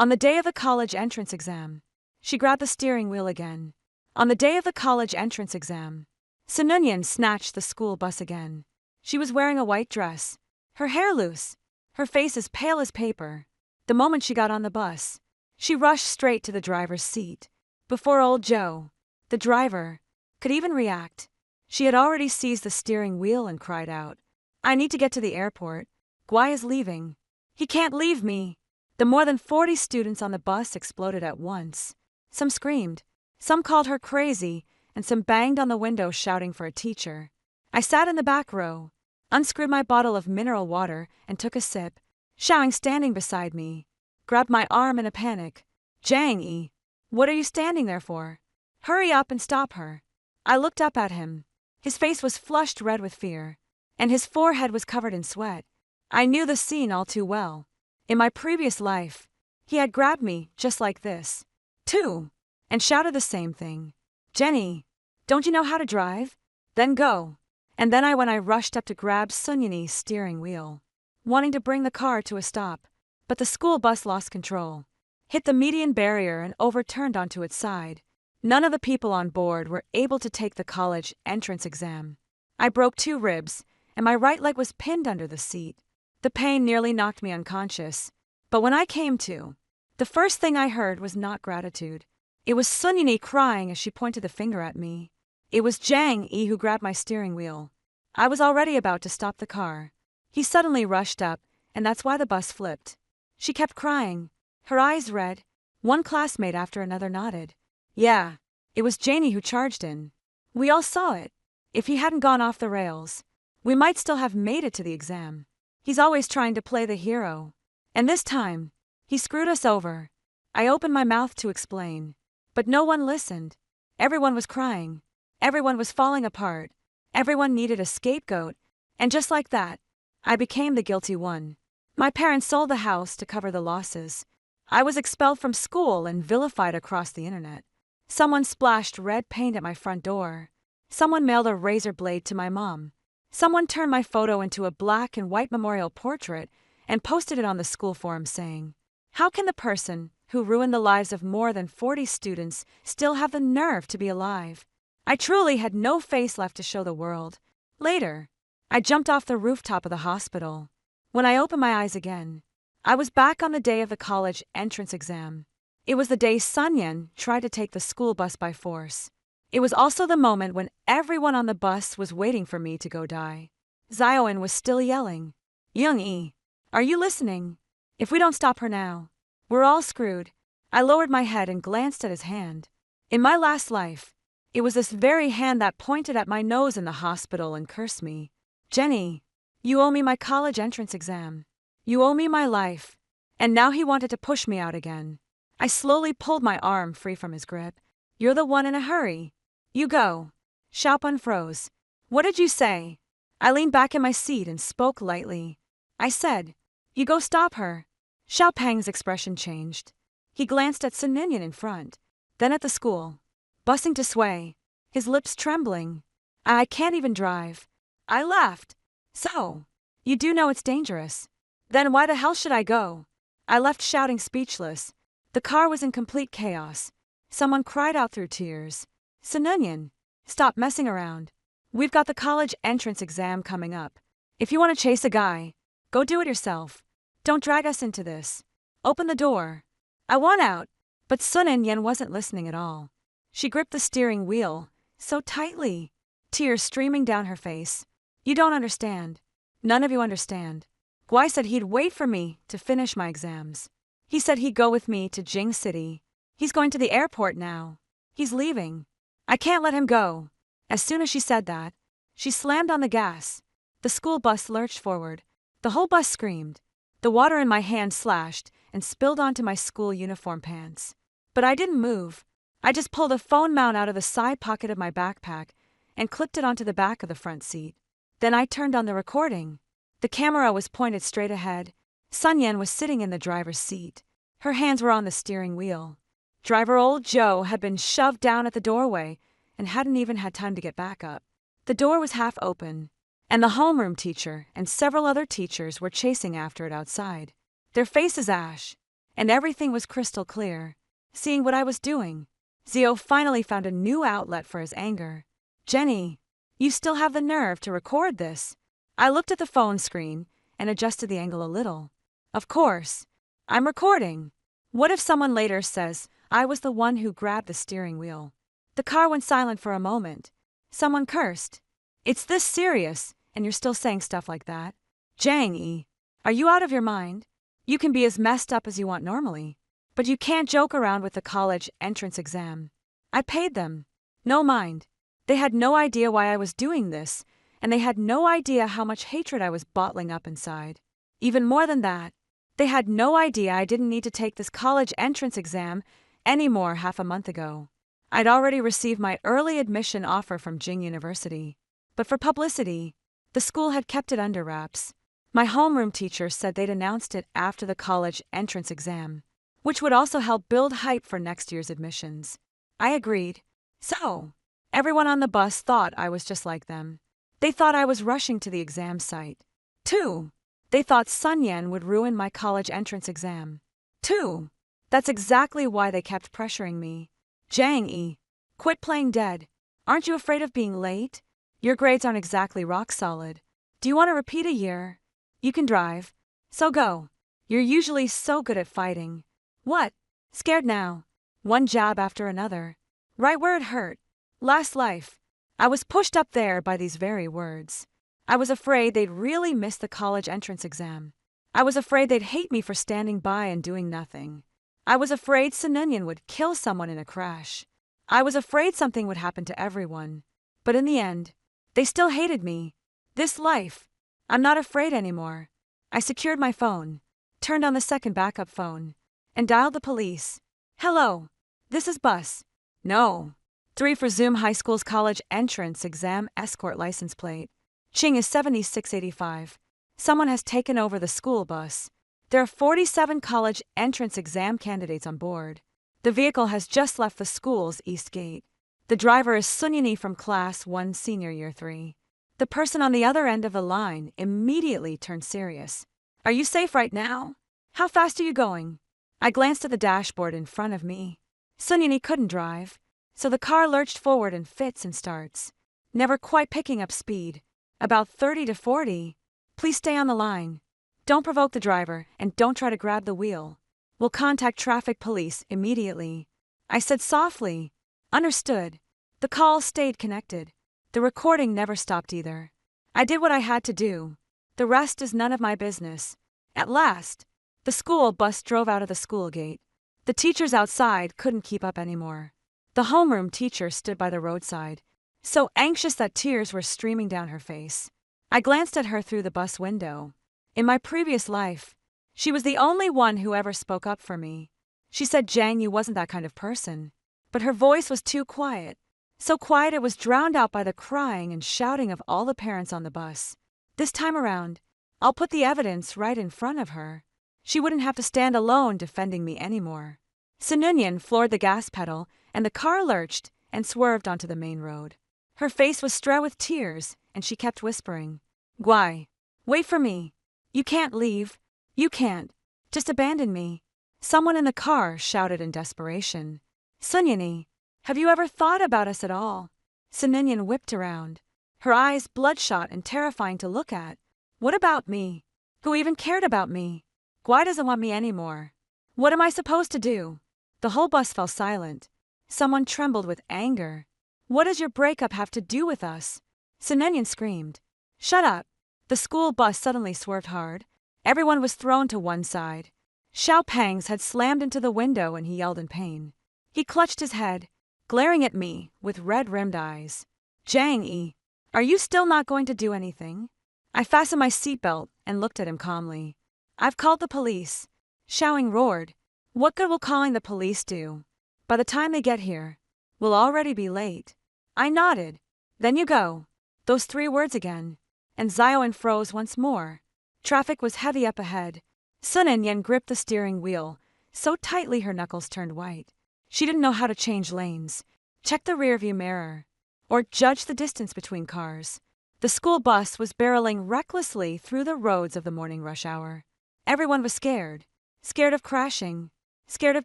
On the day of the college entrance exam, she grabbed the steering wheel again. On the day of the college entrance exam, Sununyan snatched the school bus again. She was wearing a white dress, her hair loose, her face as pale as paper. The moment she got on the bus, she rushed straight to the driver's seat. Before old Joe, the driver, could even react, she had already seized the steering wheel and cried out, "I need to get to the airport. Guy is leaving. He can't leave me." The more than 40 students on the bus exploded at once. Some screamed, some called her crazy, and some banged on the window shouting for a teacher. I sat in the back row, unscrewed my bottle of mineral water and took a sip. Xiaoying, standing beside me, grabbed my arm in a panic. "Jang-yi, what are you standing there for? Hurry up and stop her." I looked up at him. His face was flushed red with fear, and his forehead was covered in sweat. I knew the scene all too well. In my previous life, he had grabbed me just like this, too, and shouted the same thing. "Jenny, don't you know how to drive? Then go." And then I rushed up to grab Sunyan's steering wheel, wanting to bring the car to a stop, but the school bus lost control, hit the median barrier and overturned onto its side. None of the people on board were able to take the college entrance exam. I broke 2 ribs, and my right leg was pinned under the seat. The pain nearly knocked me unconscious, but when I came to, the first thing I heard was not gratitude. It was Sunyan crying as she pointed the finger at me. It was Jang-yi who grabbed my steering wheel. I was already about to stop the car. He suddenly rushed up, and that's why the bus flipped. She kept crying, her eyes red. One classmate after another nodded. Yeah, it was Janie who charged in. We all saw it. If he hadn't gone off the rails, we might still have made it to the exam. He's always trying to play the hero. And this time, he screwed us over. I opened my mouth to explain, but no one listened. Everyone was crying. Everyone was falling apart. Everyone needed a scapegoat. And just like that, I became the guilty one. My parents sold the house to cover the losses. I was expelled from school and vilified across the internet. Someone splashed red paint at my front door. Someone mailed a razor blade to my mom. Someone turned my photo into a black and white memorial portrait and posted it on the school forum saying, "How can the person who ruined the lives of more than 40 students still have the nerve to be alive?" I truly had no face left to show the world. Later, I jumped off the rooftop of the hospital. When I opened my eyes again, I was back on the day of the college entrance exam. It was the day Sunyan tried to take the school bus by force. It was also the moment when everyone on the bus was waiting for me to go die. Xiaoyan was still yelling, "Young-yi, are you listening? If we don't stop her now, we're all screwed." I lowered my head and glanced at his hand. In my last life, it was this very hand that pointed at my nose in the hospital and cursed me. "Jenny, you owe me my college entrance exam. You owe me my life." And now he wanted to push me out again. I slowly pulled my arm free from his grip. "You're the one in a hurry. You go." Xiaopan froze. "What did you say?" I leaned back in my seat and spoke lightly. I said, "You go stop her." Xiaopang's expression changed. He glanced at Sunyan in front, then at the school, busting to sway, his lips trembling. "I can't even drive." I laughed. "So, you do know it's dangerous. Then why the hell should I go?" I left shouting, speechless. The car was in complete chaos. Someone cried out through tears, "Sunyan, stop messing around. We've got the college entrance exam coming up. If you want to chase a guy, go do it yourself. Don't drag us into this. Open the door." I want out, but Sunyan wasn't listening at all. She gripped the steering wheel so tightly, tears streaming down her face. "You don't understand. None of you understand. Guai said he'd wait for me to finish my exams. He said he'd go with me to Jing City. He's going to the airport now. He's leaving. I can't let him go." As soon as she said that, she slammed on the gas. The school bus lurched forward. The whole bus screamed. The water in my hand slashed and spilled onto my school uniform pants. But I didn't move. I just pulled a phone mount out of the side pocket of my backpack and clipped it onto the back of the front seat. Then I turned on the recording. The camera was pointed straight ahead. Sunyan was sitting in the driver's seat. Her hands were on the steering wheel. Driver old Joe had been shoved down at the doorway and hadn't even had time to get back up. The door was half open, and the homeroom teacher and several other teachers were chasing after it outside, their faces ash. and everything was crystal clear. Seeing what I was doing, Zio finally found a new outlet for his anger. Jenny, you still have the nerve to record this? I looked at the phone screen and adjusted the angle a little. Of course. I'm recording. What if someone later says I was the one who grabbed the steering wheel? The car went silent for a moment. Someone cursed. It's this serious, and you're still saying stuff like that? Jang-e, are you out of your mind? You can be as messed up as you want normally, but you can't joke around with the college entrance exam. I paid them. No mind. They had no idea why I was doing this, and they had no idea how much hatred I was bottling up inside. Even more than that, they had no idea I didn't need to take this college entrance exam anymore half a month ago. I'd already received my early admission offer from Jing University. But for publicity, the school had kept it under wraps. My homeroom teacher said they'd announced it after the college entrance exam, which would also help build hype for next year's admissions. I agreed. So, everyone on the bus thought I was just like them. They thought I was rushing to the exam site. 2. They thought Sun Yan would ruin my college entrance exam. 2. That's exactly why they kept pressuring me. Jang-e, quit playing dead. Aren't you afraid of being late? Your grades aren't exactly rock solid. Do you want to repeat a year? You can drive. So go. You're usually so good at fighting. What? Scared now? One jab after another. Right where it hurt. Last life. I was pushed up there by these very words. I was afraid they'd really miss the college entrance exam. I was afraid they'd hate me for standing by and doing nothing. I was afraid Sununyan would kill someone in a crash. I was afraid something would happen to everyone. But in the end, they still hated me. This life. I'm not afraid anymore. I secured my phone, turned on the second backup phone, and dialed the police. Hello. This is Bus. No. 3 for Zoom High School's college entrance exam escort license plate. Ching is 7685. Someone has taken over the school bus. There are 47 college entrance exam candidates on board. The vehicle has just left the school's east gate. The driver is Sunyani from Class 1 Senior Year 3. The person on the other end of the line immediately turned serious. Are you safe right now? How fast are you going? I glanced at the dashboard in front of me. Sunyani couldn't drive, so the car lurched forward in fits and starts, never quite picking up speed. About 30 to 40. Please stay on the line. Don't provoke the driver and don't try to grab the wheel. We'll contact traffic police immediately. I said softly. Understood. The call stayed connected. The recording never stopped either. I did what I had to do. The rest is none of my business. At last, the school bus drove out of the school gate. The teachers outside couldn't keep up anymore. The homeroom teacher stood by the roadside, so anxious that tears were streaming down her face. I glanced at her through the bus window. In my previous life, she was the only one who ever spoke up for me. She said Jang Yu wasn't that kind of person, but her voice was too quiet. So quiet it was drowned out by the crying and shouting of all the parents on the bus. This time around, I'll put the evidence right in front of her. She wouldn't have to stand alone defending me anymore. Sununyan floored the gas pedal, and the car lurched and swerved onto the main road. Her face was strewn with tears, and she kept whispering, Guai, wait for me. You can't leave. You can't. Just abandon me. Someone in the car shouted in desperation. Sunyani, have you ever thought about us at all? Sununyan whipped around, her eyes bloodshot and terrifying to look at. What about me? Who even cared about me? Guai doesn't want me anymore. What am I supposed to do? The whole bus fell silent. Someone trembled with anger. What does your breakup have to do with us? Sununyan screamed. Shut up. The school bus suddenly swerved hard. Everyone was thrown to one side. Xiao Pang's had slammed into the window and he yelled in pain. He clutched his head, glaring at me with red-rimmed eyes. Jang-e, are you still not going to do anything? I fastened my seatbelt and looked at him calmly. I've called the police. Xiaoing roared. What good will calling the police do? By the time they get here, we'll already be late. I nodded. Then you go. Those 3 words again. And Zioin froze once more. Traffic was heavy up ahead. Sununyan gripped the steering wheel so tightly her knuckles turned white. She didn't know how to change lanes, check the rearview mirror, or judge the distance between cars. The school bus was barreling recklessly through the roads of the morning rush hour. Everyone was scared. Scared of crashing. Scared of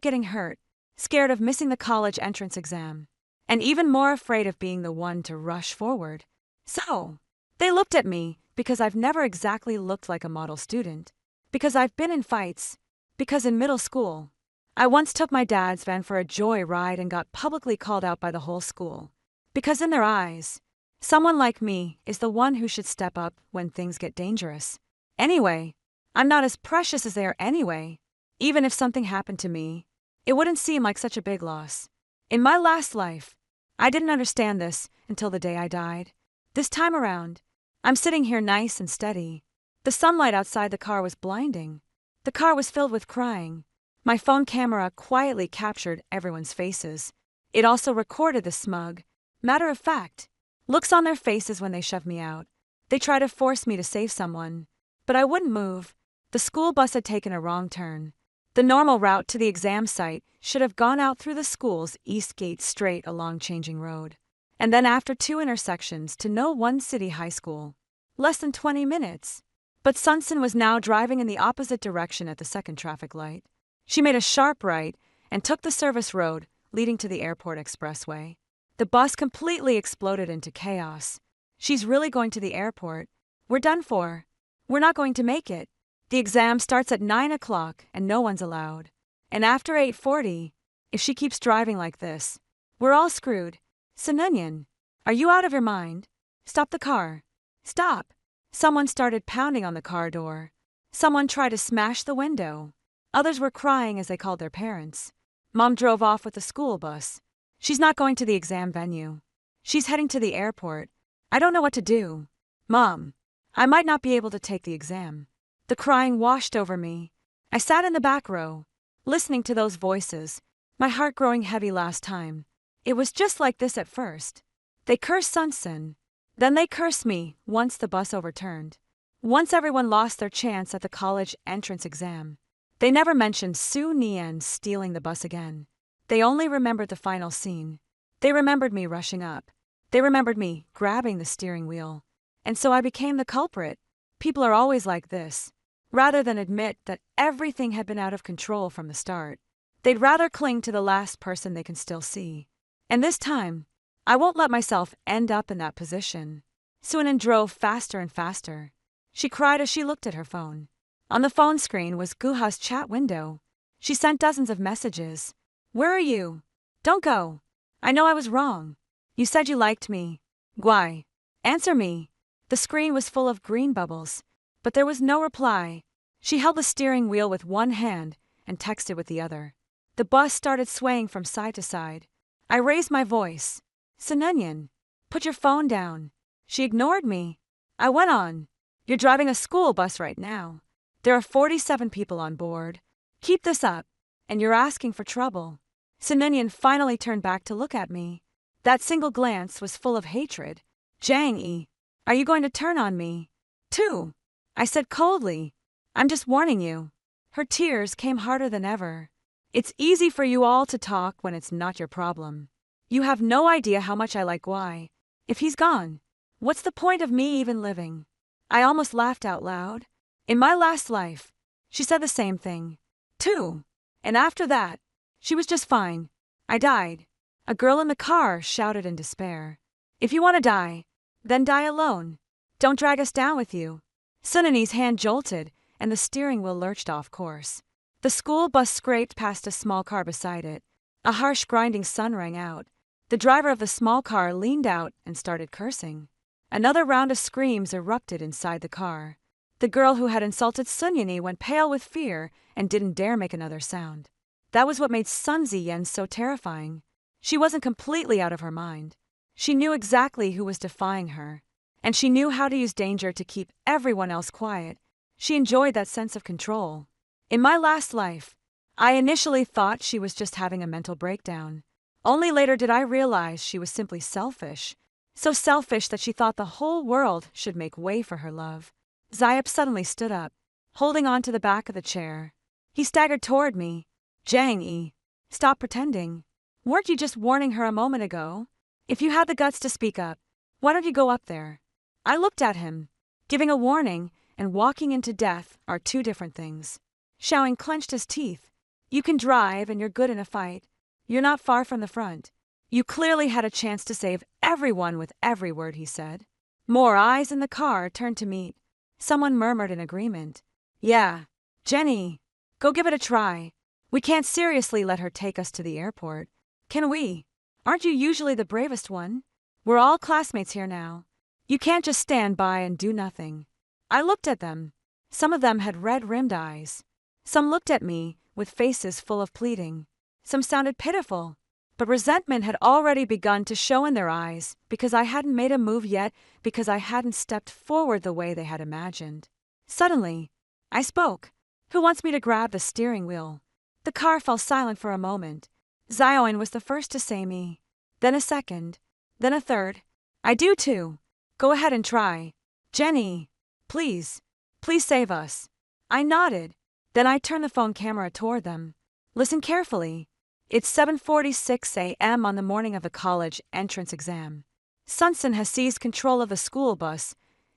getting hurt. Scared of missing the college entrance exam. And even more afraid of being the one to rush forward. So, they looked at me because I've never exactly looked like a model student. Because I've been in fights. Because in middle school, I once took my dad's van for a joy ride and got publicly called out by the whole school. Because in their eyes, someone like me is the one who should step up when things get dangerous. Anyway, I'm not as precious as they are anyway. Even if something happened to me, it wouldn't seem like such a big loss. In my last life, I didn't understand this until the day I died. This time around, I'm sitting here nice and steady. The sunlight outside the car was blinding. The car was filled with crying. My phone camera quietly captured everyone's faces. It also recorded the smug, matter-of-fact looks on their faces when they shoved me out. They tried to force me to save someone, but I wouldn't move. The school bus had taken a wrong turn. The normal route to the exam site should have gone out through the school's east gate straight along Changing Road, and then after 2 intersections to no one city high school. Less than 20 minutes. But Sunsen was now driving in the opposite direction at the second traffic light. She made a sharp right and took the service road leading to the airport expressway. The bus completely exploded into chaos. She's really going to the airport. We're done for. We're not going to make it. The exam starts at 9 o'clock and no one's allowed. And after 8:40, if she keeps driving like this, we're all screwed. Sununyan, are you out of your mind? Stop the car. Stop. Someone started pounding on the car door. Someone tried to smash the window. Others were crying as they called their parents. Mom drove off with the school bus. She's not going to the exam venue. She's heading to the airport. I don't know what to do. Mom, I might not be able to take the exam. The crying washed over me. I sat in the back row, listening to those voices, my heart growing heavy last time. It was just like this at first. They cursed Sunsen. Then they cursed me once the bus overturned. Once everyone lost their chance at the college entrance exam. They never mentioned Su Nian stealing the bus again. They only remembered the final scene. They remembered me rushing up. They remembered me grabbing the steering wheel. And so I became the culprit. People are always like this. Rather than admit that everything had been out of control from the start, they'd rather cling to the last person they can still see. And this time, I won't let myself end up in that position. Sunan drove faster and faster. She cried as she looked at her phone. On the phone screen was Guha's chat window. She sent dozens of messages. Where are you? Don't go. I know I was wrong. You said you liked me. Why? Answer me. The screen was full of green bubbles, but there was no reply. She held the steering wheel with one hand and texted with the other. The bus started swaying from side to side. I raised my voice. Sununyan, put your phone down. She ignored me. I went on. You're driving a school bus right now. There are 47 people on board. Keep this up, and you're asking for trouble. Sununyan finally turned back to look at me. That single glance was full of hatred. Jang-e, are you going to turn on me? Too, I said coldly. I'm just warning you. Her tears came harder than ever. It's easy for you all to talk when it's not your problem. You have no idea how much I like Guai. If he's gone, what's the point of me even living? I almost laughed out loud. In my last life, she said the same thing. Too. And after that, she was just fine. I died. A girl in the car shouted in despair. If you want to die, then die alone. Don't drag us down with you. Sunani's hand jolted, and the steering wheel lurched off course. The school bus scraped past a small car beside it. A harsh grinding sun rang out. The driver of the small car leaned out and started cursing. Another round of screams erupted inside the car. The girl who had insulted Sunyani went pale with fear and didn't dare make another sound. That was what made Sun Ziyan so terrifying. She wasn't completely out of her mind. She knew exactly who was defying her, and she knew how to use danger to keep everyone else quiet. She enjoyed that sense of control. In my last life, I initially thought she was just having a mental breakdown. Only later did I realize she was simply selfish. So selfish that she thought the whole world should make way for her love. Zayap suddenly stood up, holding on to the back of the chair. He staggered toward me. Jang-e, stop pretending. Weren't you just warning her a moment ago? If you had the guts to speak up, why don't you go up there? I looked at him. Giving a warning and walking into death are two different things. Xiaoying clenched his teeth. You can drive and you're good in a fight. You're not far from the front. You clearly had a chance to save everyone with every word he said. More eyes in the car turned to meet. Someone murmured in agreement. Yeah, Jenny, go give it a try. We can't seriously let her take us to the airport. Can we? Aren't you usually the bravest one? We're all classmates here now. You can't just stand by and do nothing. I looked at them. Some of them had red-rimmed eyes. Some looked at me with faces full of pleading. Some sounded pitiful. But resentment had already begun to show in their eyes because I hadn't made a move yet, because I hadn't stepped forward the way they had imagined. Suddenly, I spoke. Who wants me to grab the steering wheel? The car fell silent for a moment. Xiaoyin was the first to say me. Then a second. Then a third. I do too. Go ahead and try. Jenny, please. Please save us. I nodded. Then I turned the phone camera toward them. Listen carefully. It's 7:46 a.m. on the morning of the college entrance exam. Sunson has seized control of the school bus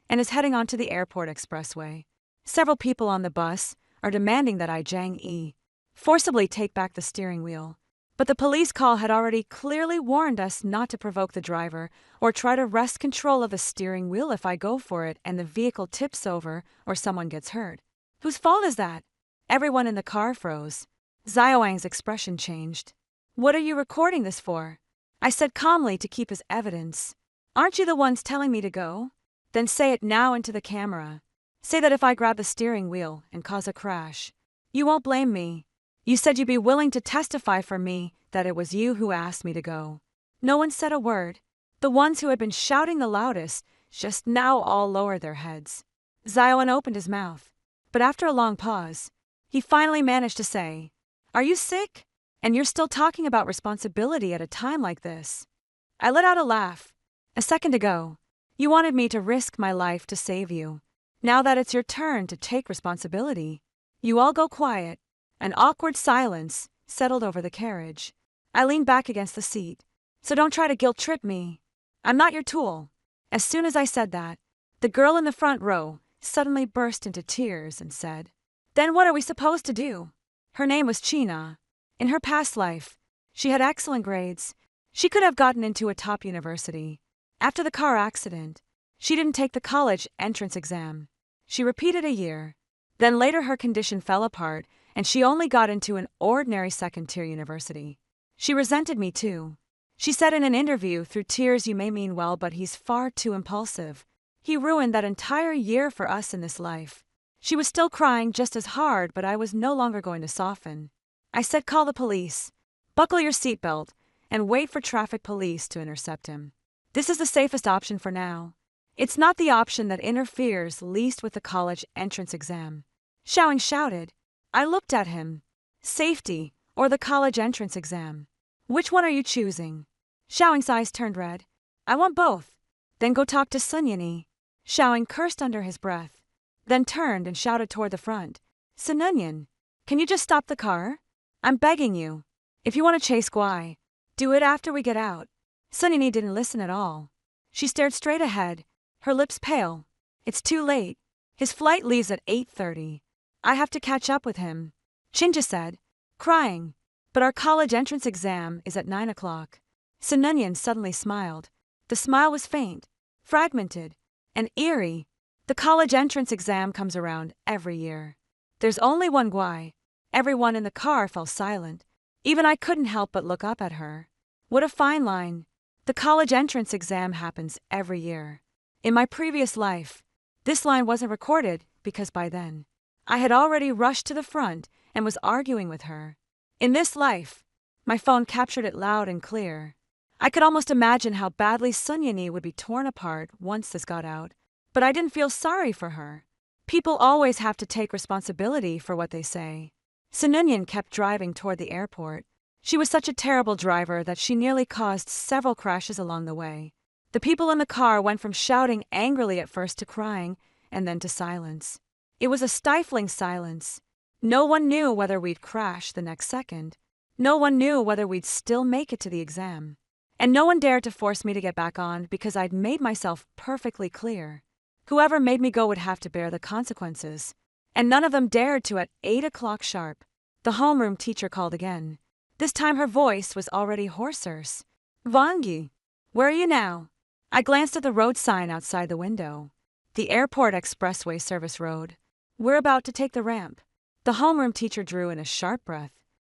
and is heading onto the airport expressway. Several people on the bus are demanding that I forcibly take back the steering wheel. But the police call had already clearly warned us not to provoke the driver or try to wrest control of the steering wheel if I go for it and the vehicle tips over or someone gets hurt. Whose fault is that? Everyone in the car froze. Xiaoying's expression changed. What are you recording this for? I said calmly to keep as evidence. Aren't you the ones telling me to go? Then say it now into the camera. Say that if I grab the steering wheel and cause a crash, you won't blame me. You said you'd be willing to testify for me that it was you who asked me to go. No one said a word. The ones who had been shouting the loudest just now all lowered their heads. Xiaoyin opened his mouth, but after a long pause, he finally managed to say, Are you sick? And you're still talking about responsibility at a time like this? I let out a laugh. A second ago, you wanted me to risk my life to save you. Now that it's your turn to take responsibility, you all go quiet. An awkward silence settled over the carriage. I leaned back against the seat. So don't try to guilt-trip me. I'm not your tool. As soon as I said that, the girl in the front row suddenly burst into tears and said, Then what are we supposed to do? Her name was China. In her past life, she had excellent grades. She could have gotten into a top university. After the car accident, she didn't take the college entrance exam. She repeated a year. Then later her condition fell apart and she only got into an ordinary second-tier university. She resented me too. She said in an interview, through tears, you may mean well, but he's far too impulsive. He ruined that entire year for us in this life. She was still crying just as hard, but I was no longer going to soften. I said, call the police. Buckle your seatbelt and wait for traffic police to intercept him. This is the safest option for now. It's not the option that interferes least with the college entrance exam. Xiaoying shouted. I looked at him. Safety or the college entrance exam? Which one are you choosing? Xiaoying's eyes turned red. I want both. Then go talk to Sunyani. Xiaoying cursed under his breath, then turned and shouted toward the front. Sununyan, can you just stop the car? I'm begging you. If you want to chase Guai, do it after we get out. Sunyani didn't listen at all. She stared straight ahead, her lips pale. It's too late. His flight leaves at 8:30. I have to catch up with him. Chinja said, crying. But our college entrance exam is at 9 o'clock. Sununyan suddenly smiled. The smile was faint, fragmented, and eerie. The college entrance exam comes around every year. There's only one Guai. Everyone in the car fell silent. Even I couldn't help but look up at her. What a fine line. The college entrance exam happens every year. In my previous life, this line wasn't recorded because by then, I had already rushed to the front and was arguing with her. In this life, my phone captured it loud and clear. I could almost imagine how badly Sunyani would be torn apart once this got out, but I didn't feel sorry for her. People always have to take responsibility for what they say. Sununyan kept driving toward the airport. She was such a terrible driver that she nearly caused several crashes along the way. The people in the car went from shouting angrily at first to crying, and then to silence. It was a stifling silence. No one knew whether we'd crash the next second. No one knew whether we'd still make it to the exam. And no one dared to force me to get back on because I'd made myself perfectly clear. Whoever made me go would have to bear the consequences. And none of them dared to at 8 o'clock sharp. The homeroom teacher called again. This time her voice was already hoarser. Vangi, where are you now? I glanced at the road sign outside the window. The airport expressway service road. We're about to take the ramp. The homeroom teacher drew in a sharp breath.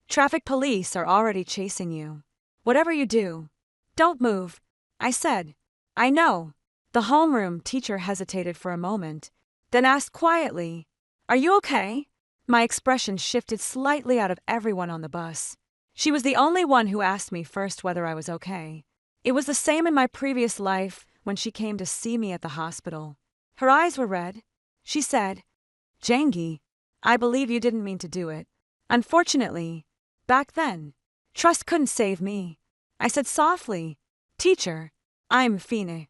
Traffic police are already chasing you. Whatever you do, don't move, I said. I know. The homeroom teacher hesitated for a moment, then asked quietly, Are you okay? My expression shifted slightly out of everyone on the bus. She was the only one who asked me first whether I was okay. It was the same in my previous life when she came to see me at the hospital. Her eyes were red. She said, Jangi, I believe you didn't mean to do it. Unfortunately, back then, trust couldn't save me. I said softly, Teacher, I'm Fine.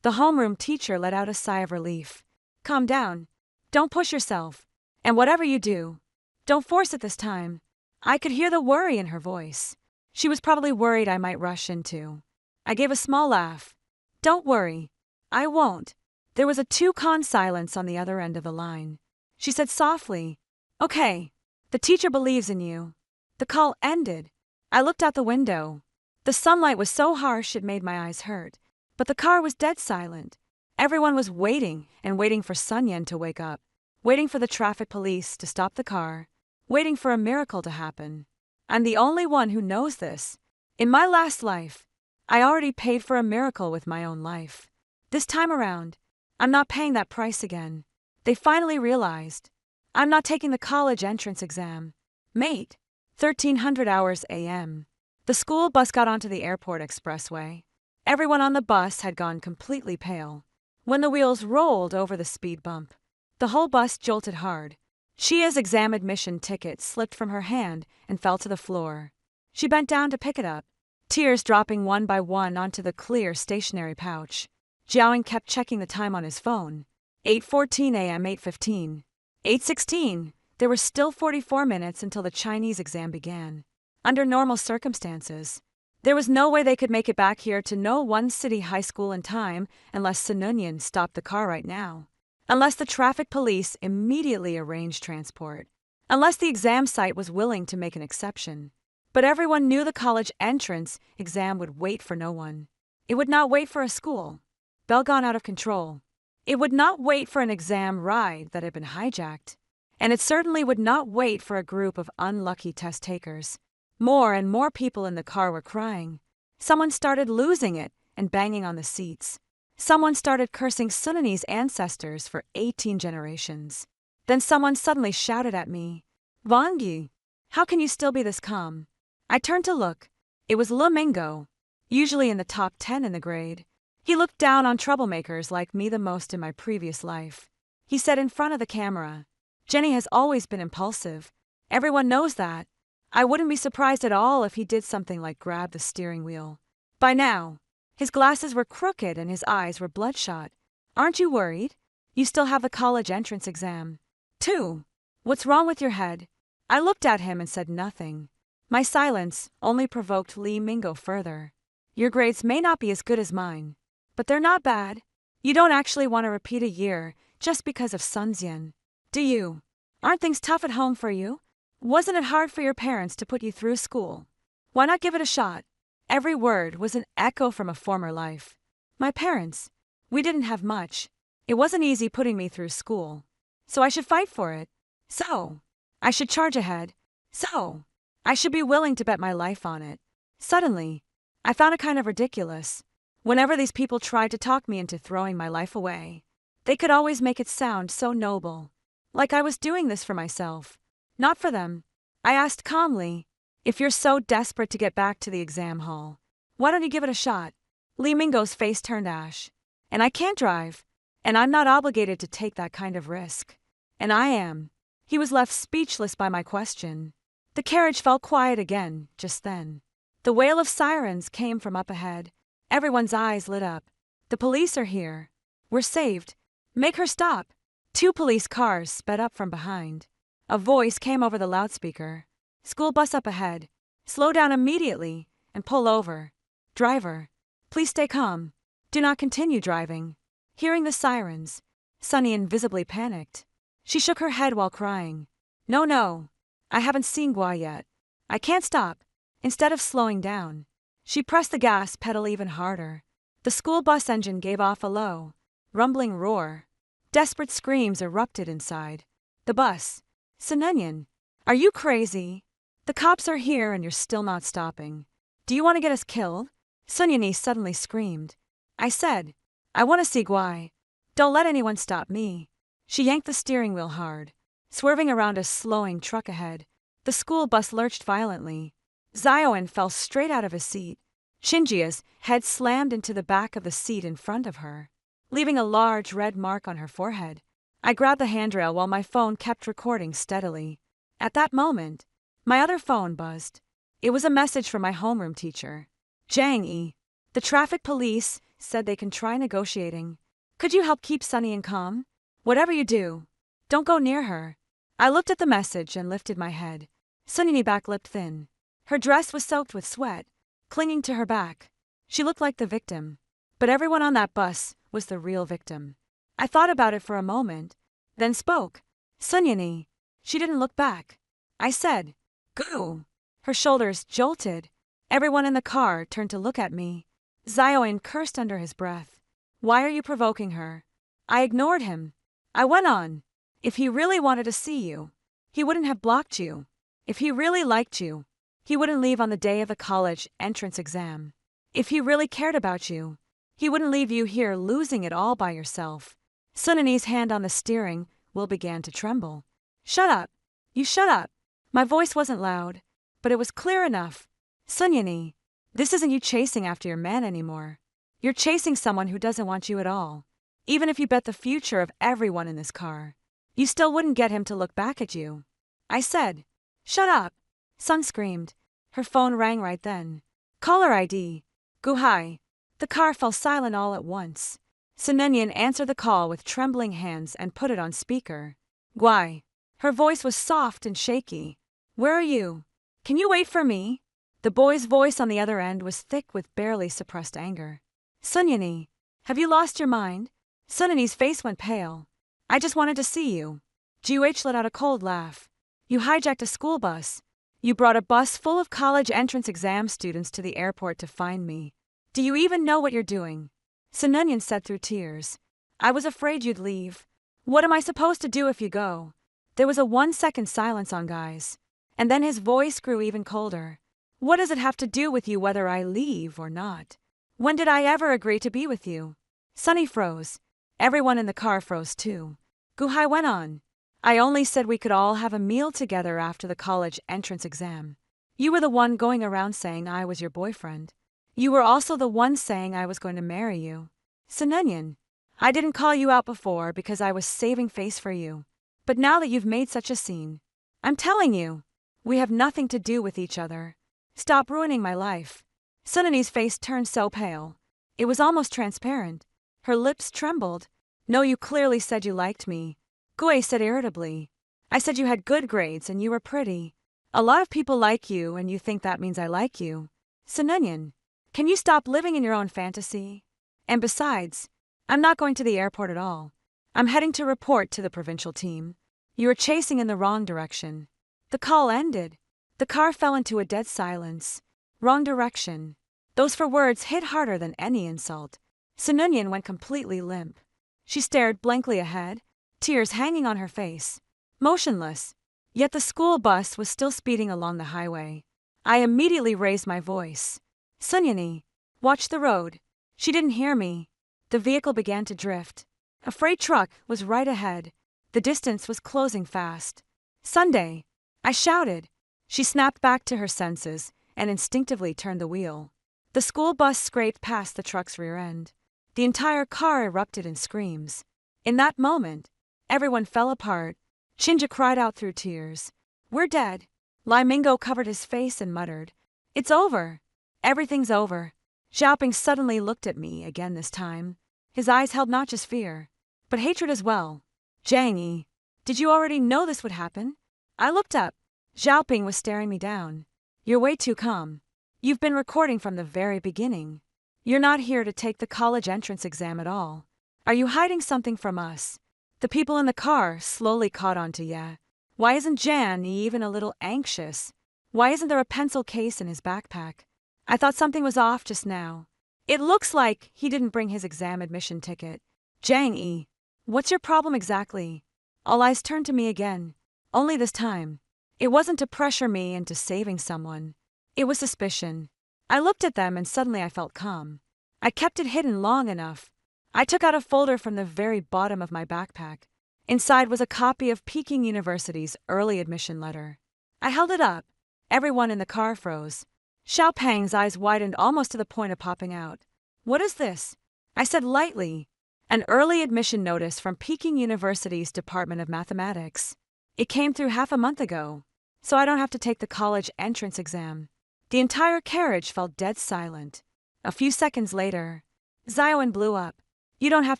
The homeroom teacher let out a sigh of relief. Calm down. Don't push yourself. And whatever you do, don't force it this time. I could hear the worry in her voice. She was probably worried I might rush into. I gave a small laugh. Don't worry. I won't. There was a two-con silence on the other end of the line. She said softly, Okay, the teacher believes in you. The call ended. I looked out the window. The sunlight was so harsh it made my eyes hurt, but the car was dead silent. Everyone was waiting and waiting for Sunyan to wake up, waiting for the traffic police to stop the car, waiting for a miracle to happen. I'm the only one who knows this. In my last life, I already paid for a miracle with my own life. This time around, I'm not paying that price again. They finally realized. I'm not taking the college entrance exam. Mate, 1300 hours a.m. The school bus got onto the airport expressway. Everyone on the bus had gone completely pale. When the wheels rolled over the speed bump, the whole bus jolted hard. Shia's exam admission ticket slipped from her hand and fell to the floor. She bent down to pick it up, tears dropping one by one onto the clear stationary pouch. Jiaoying kept checking the time on his phone. 8:14 a.m. 8:15. 8:16. There were still 44 minutes until the Chinese exam began. Under normal circumstances, there was no way they could make it back here to No One City High School in time unless Sununyan stopped the car right now. Unless the traffic police immediately arranged transport. Unless the exam site was willing to make an exception. But everyone knew the college entrance exam would wait for no one. It would not wait for a school. Bell gone out of control. It would not wait for an exam ride that had been hijacked. And it certainly would not wait for a group of unlucky test takers. More and more people in the car were crying. Someone started losing it and banging on the seats. Someone started cursing Sunani's ancestors for 18 generations. Then someone suddenly shouted at me, Vangi, how can you still be this calm? I turned to look. It was Le Mingo, usually in the top 10 in the grade. He looked down on troublemakers like me the most in my previous life. He said in front of the camera, Jenny has always been impulsive. Everyone knows that. I wouldn't be surprised at all if he did something like grab the steering wheel. By now, his glasses were crooked and his eyes were bloodshot. Aren't you worried? You still have the college entrance exam. 2. What's wrong with your head? I looked at him and said nothing. My silence only provoked Li Mingo further. Your grades may not be as good as mine, but they're not bad. You don't actually want to repeat a year just because of Sunzian, do you? Aren't things tough at home for you? Wasn't it hard for your parents to put you through school? Why not give it a shot? Every word was an echo from a former life. My parents, we didn't have much. It wasn't easy putting me through school. So I should fight for it. So I should charge ahead. So I should be willing to bet my life on it. Suddenly, I found it kind of ridiculous. Whenever these people tried to talk me into throwing my life away, they could always make it sound so noble. Like I was doing this for myself. Not for them. I asked calmly, if you're so desperate to get back to the exam hall, why don't you give it a shot? Li Mingo's face turned ash. And I can't drive. And I'm not obligated to take that kind of risk. And I am. He was left speechless by my question. The carriage fell quiet again, just then. The wail of sirens came from up ahead. Everyone's eyes lit up. The police are here. We're saved. Make her stop. 2 police cars sped up from behind. A voice came over the loudspeaker. School bus up ahead. Slow down immediately and pull over. Driver, please stay calm. Do not continue driving. Hearing the sirens, Sunny invisibly panicked. She shook her head while crying. No, no. I haven't seen Gua yet. I can't stop. Instead of slowing down, she pressed the gas pedal even harder. The school bus engine gave off a low, rumbling roar. Desperate screams erupted inside. The bus. Sununyan, are you crazy? The cops are here and you're still not stopping. Do you want to get us killed? Sunyani suddenly screamed. I said, I want to see Guai. Don't let anyone stop me. She yanked the steering wheel hard, swerving around a slowing truck ahead. The school bus lurched violently. Zioan fell straight out of his seat. Shinjia's head slammed into the back of the seat in front of her, leaving a large red mark on her forehead. I grabbed the handrail while my phone kept recording steadily. At that moment, my other phone buzzed. It was a message from my homeroom teacher. Jang Yi, the traffic police said they can try negotiating. Could you help keep Sunny and calm? Whatever you do, don't go near her. I looked at the message and lifted my head. Sunny back-lipped thin. Her dress was soaked with sweat, clinging to her back. She looked like the victim, but everyone on that bus was the real victim. I thought about it for a moment, then spoke. Sunyani. She didn't look back. I said, Goo. Her shoulders jolted. Everyone in the car turned to look at me. Zioan cursed under his breath. Why are you provoking her? I ignored him. I went on. If he really wanted to see you, he wouldn't have blocked you. If he really liked you, he wouldn't leave on the day of the college entrance exam. If he really cared about you, he wouldn't leave you here losing it all by yourself. Sunani's hand on the steering wheel began to tremble. Shut up. You shut up. My voice wasn't loud, but it was clear enough. Sunyani, this isn't you chasing after your man anymore. You're chasing someone who doesn't want you at all. Even if you bet the future of everyone in this car, you still wouldn't get him to look back at you. I said, shut up. Sun screamed. Her phone rang right then. Caller ID. Guhai. The car fell silent all at once. Sununyan answered the call with trembling hands and put it on speaker. Guai. Her voice was soft and shaky. Where are you? Can you wait for me? The boy's voice on the other end was thick with barely suppressed anger. Sunyani, have you lost your mind? Sunani's face went pale. I just wanted to see you. Guh let out a cold laugh. You hijacked a school bus. You brought a bus full of college entrance exam students to the airport to find me. Do you even know what you're doing? Sununyan said through tears. I was afraid you'd leave. What am I supposed to do if you go? There was a 1-second silence on Guy's, and then his voice grew even colder. What does it have to do with you whether I leave or not? When did I ever agree to be with you? Sunny froze. Everyone in the car froze too. Guhai went on. I only said we could all have a meal together after the college entrance exam. You were the one going around saying I was your boyfriend. You were also the one saying I was going to marry you. Sununyan, I didn't call you out before because I was saving face for you. But now that you've made such a scene, I'm telling you, we have nothing to do with each other. Stop ruining my life. Sunani's face turned so pale. It was almost transparent. Her lips trembled. No, you clearly said you liked me. Guh said irritably. I said you had good grades and you were pretty. A lot of people like you and you think that means I like you. Sununyan, can you stop living in your own fantasy? And besides, I'm not going to the airport at all. I'm heading to report to the provincial team. You are chasing in the wrong direction. The call ended. The car fell into a dead silence. Wrong direction. Those 4 words hit harder than any insult. Sununyan went completely limp. She stared blankly ahead, tears hanging on her face. Motionless. Yet the school bus was still speeding along the highway. I immediately raised my voice. Sunyani, watch the road. She didn't hear me. The vehicle began to drift. A freight truck was right ahead. The distance was closing fast. Sunday, I shouted. She snapped back to her senses and instinctively turned the wheel. The school bus scraped past the truck's rear end. The entire car erupted in screams. In that moment, everyone fell apart. Shinja cried out through tears. We're dead. Lai Mingo covered his face and muttered. It's over. Everything's over. Xiaoping suddenly looked at me again this time. His eyes held not just fear, but hatred as well. Jang Yi, did you already know this would happen? I looked up. Xiaoping was staring me down. You're way too calm. You've been recording from the very beginning. You're not here to take the college entrance exam at all. Are you hiding something from us? The people in the car slowly caught on to yeah. Why isn't Jan even a little anxious? Why isn't there a pencil case in his backpack? I thought something was off just now. It looks like he didn't bring his exam admission ticket. Jang-e, what's your problem exactly? All eyes turned to me again. Only this time. It wasn't to pressure me into saving someone. It was suspicion. I looked at them and suddenly I felt calm. I kept it hidden long enough. I took out a folder from the very bottom of my backpack. Inside was a copy of Peking University's early admission letter. I held it up. Everyone in the car froze. Xiaopeng's eyes widened almost to the point of popping out. What is this? I said lightly. An early admission notice from Peking University's Department of Mathematics. It came through half a month ago, so I don't have to take the college entrance exam. The entire carriage fell dead silent. A few seconds later, Xiaowen blew up. You don't have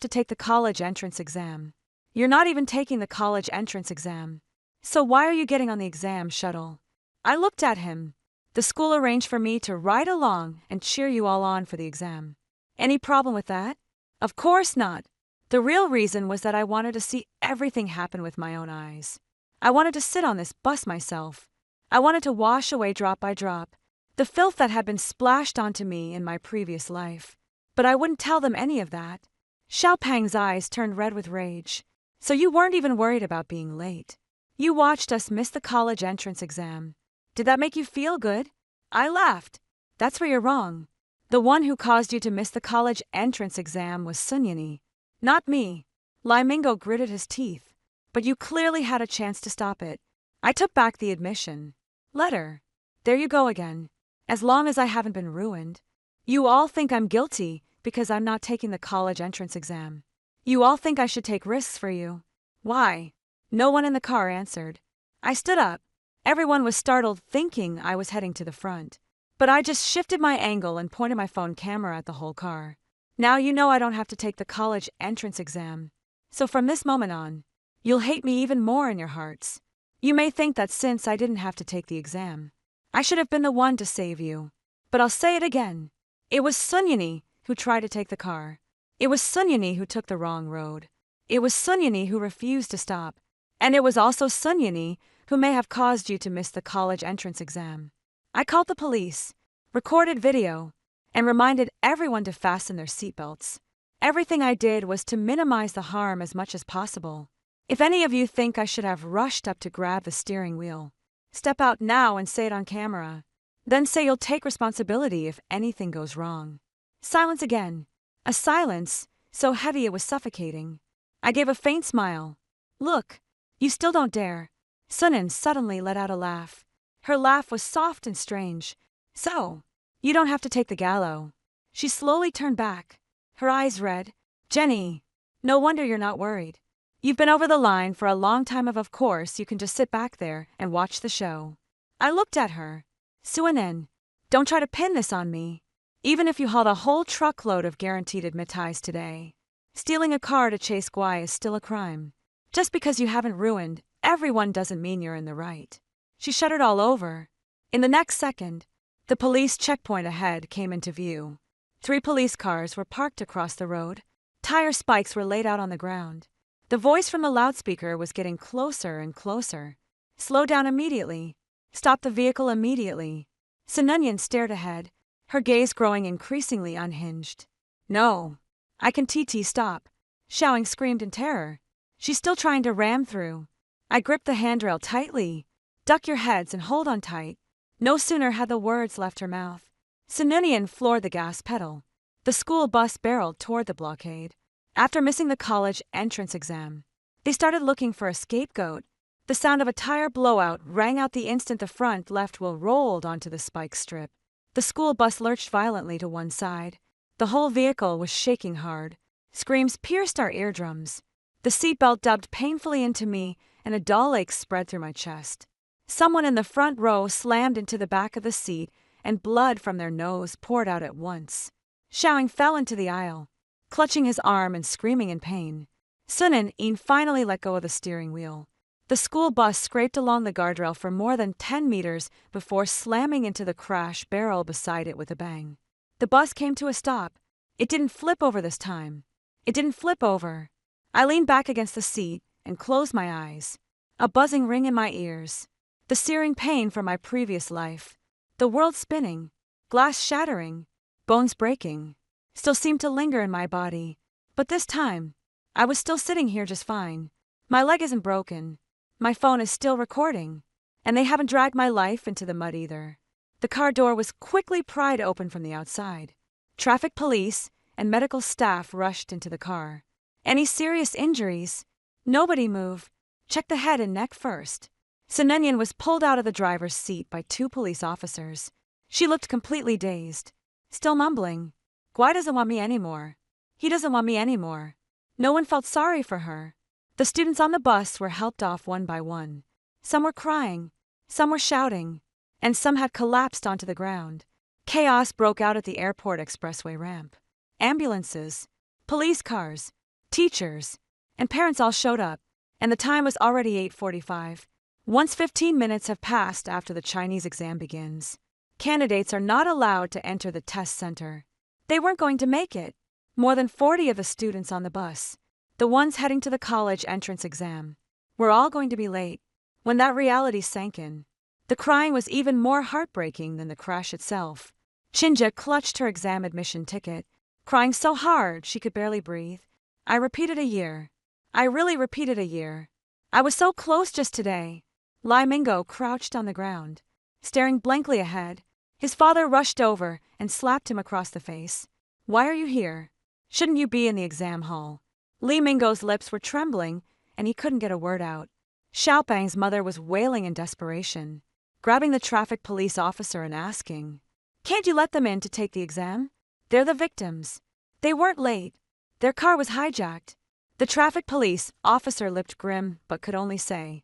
to take the college entrance exam. You're not even taking the college entrance exam. So why are you getting on the exam shuttle? I looked at him. The school arranged for me to ride along and cheer you all on for the exam. Any problem with that? Of course not. The real reason was that I wanted to see everything happen with my own eyes. I wanted to sit on this bus myself. I wanted to wash away drop by drop the filth that had been splashed onto me in my previous life. But I wouldn't tell them any of that. Xiaopeng's eyes turned red with rage. So you weren't even worried about being late. You watched us miss the college entrance exam. Did that make you feel good? I laughed. That's where you're wrong. The one who caused you to miss the college entrance exam was Sunyani, not me. Lai Mingo gritted his teeth. But you clearly had a chance to stop it. I took back the admission letter. There you go again. As long as I haven't been ruined. You all think I'm guilty because I'm not taking the college entrance exam. You all think I should take risks for you. Why? No one in the car answered. I stood up. Everyone was startled, thinking I was heading to the front. But I just shifted my angle and pointed my phone camera at the whole car. Now you know I don't have to take the college entrance exam. So from this moment on, you'll hate me even more in your hearts. You may think that since I didn't have to take the exam, I should have been the one to save you. But I'll say it again. It was Sunyani who tried to take the car. It was Sunyani who took the wrong road. It was Sunyani who refused to stop. And it was also Sunyani who may have caused you to miss the college entrance exam. I called the police, recorded video, and reminded everyone to fasten their seatbelts. Everything I did was to minimize the harm as much as possible. If any of you think I should have rushed up to grab the steering wheel, step out now and say it on camera. Then say you'll take responsibility if anything goes wrong. Silence again. A silence so heavy it was suffocating. I gave a faint smile. Look, you still don't dare. Sunan suddenly let out a laugh. Her laugh was soft and strange. So, you don't have to take the gallows. She slowly turned back, her eyes red. Jenny, no wonder you're not worried. You've been over the line for a long time of course you can just sit back there and watch the show. I looked at her. Suanen, don't try to pin this on me. Even if you hauled a whole truckload of guaranteed admitais today, stealing a car to chase Guai is still a crime. Just because you haven't ruined everyone doesn't mean you're in the right. She shuddered all over. In the next second, the police checkpoint ahead came into view. 3 police cars were parked across the road. Tire spikes were laid out on the ground. The voice from the loudspeaker was getting closer and closer. Slow down immediately. Stop the vehicle immediately. Sununyan stared ahead, her gaze growing increasingly unhinged. No. I can TT stop. Xiaoing screamed in terror. She's still trying to ram through. I gripped the handrail tightly. Duck your heads and hold on tight. No sooner had the words left her mouth. Sununyan floored the gas pedal. The school bus barreled toward the blockade. After missing the college entrance exam, they started looking for a scapegoat. The sound of a tire blowout rang out the instant the front left wheel rolled onto the spike strip. The school bus lurched violently to one side. The whole vehicle was shaking hard. Screams pierced our eardrums. The seatbelt dubbed painfully into me, and a dull ache spread through my chest. Someone in the front row slammed into the back of the seat, and blood from their nose poured out at once. Xiaoing fell into the aisle, clutching his arm and screaming in pain. Sunan finally let go of the steering wheel. The school bus scraped along the guardrail for more than 10 meters before slamming into the crash barrel beside it with a bang. The bus came to a stop. It didn't flip over this time. It didn't flip over. I leaned back against the seat and closed my eyes. A buzzing ring in my ears. The searing pain from my previous life. The world spinning, glass shattering, bones breaking, still seemed to linger in my body. But this time, I was still sitting here just fine. My leg isn't broken. My phone is still recording. And they haven't dragged my life into the mud either. The car door was quickly pried open from the outside. Traffic police and medical staff rushed into the car. Any serious injuries? Nobody move. Check the head and neck first. Sununyan was pulled out of the driver's seat by 2 police officers. She looked completely dazed, still mumbling. Gwai doesn't want me anymore. He doesn't want me anymore. No one felt sorry for her. The students on the bus were helped off one by one. Some were crying, some were shouting, and some had collapsed onto the ground. Chaos broke out at the airport expressway ramp. Ambulances, police cars, teachers, and parents all showed up, and the time was already 8:45. Once 15 minutes have passed after the Chinese exam begins, candidates are not allowed to enter the test center. They weren't going to make it. More than 40 of the students on the bus, the ones heading to the college entrance exam, were all going to be late. When that reality sank in, the crying was even more heartbreaking than the crash itself. Chinja clutched her exam admission ticket, crying so hard she could barely breathe. I repeated a year. I really repeated a year. I was so close just today. Lai Mingo crouched on the ground, staring blankly ahead. His father rushed over and slapped him across the face. Why are you here? Shouldn't you be in the exam hall? Li Mingo's lips were trembling, and he couldn't get a word out. Xiaopang's mother was wailing in desperation, grabbing the traffic police officer and asking, "Can't you let them in to take the exam? They're the victims. They weren't late. Their car was hijacked." The traffic police officer looked grim but could only say,